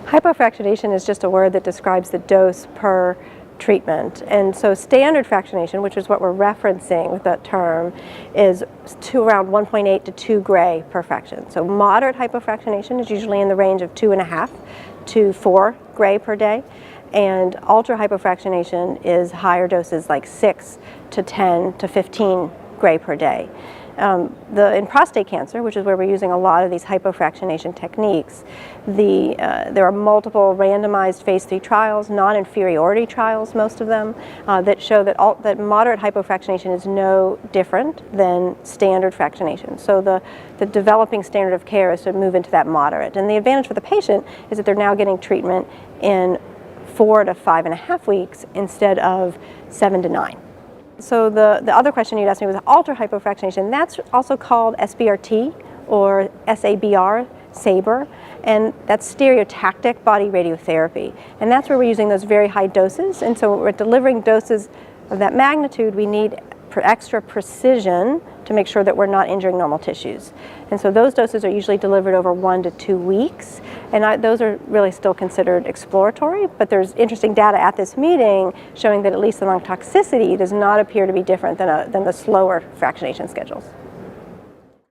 Hypofractionation is just a word that describes the dose per treatment. And so standard fractionation, which is what we're referencing with that term, is around 1.8 to 2 gray per fraction. So moderate hypofractionation is usually in the range of 2.5 to 4 gray per day. And ultra-hypofractionation is higher doses like 6 to 10 to 15 gray per day. In prostate cancer, which is where we're using a lot of these hypofractionation techniques, there are multiple randomized phase 3 trials, non-inferiority trials, most of them, that show that moderate hypofractionation is no different than standard fractionation. So the developing standard of care is to move into that moderate. And the advantage for the patient is that they're now getting treatment in 4 to 5.5 weeks instead of 7 to 9. So the other question you'd asked me was ultra-hypofractionation. That's also called SBRT or SABR, SABR, and that's stereotactic body radiotherapy. And that's where we're using those very high doses. And so when we're delivering doses of that magnitude, we need extra precision to make sure that we're not injuring normal tissues. And so those doses are usually delivered over 1 to 2 weeks, and those are really still considered exploratory, but there's interesting data at this meeting showing that at least among toxicity does not appear to be different than the slower fractionation schedules.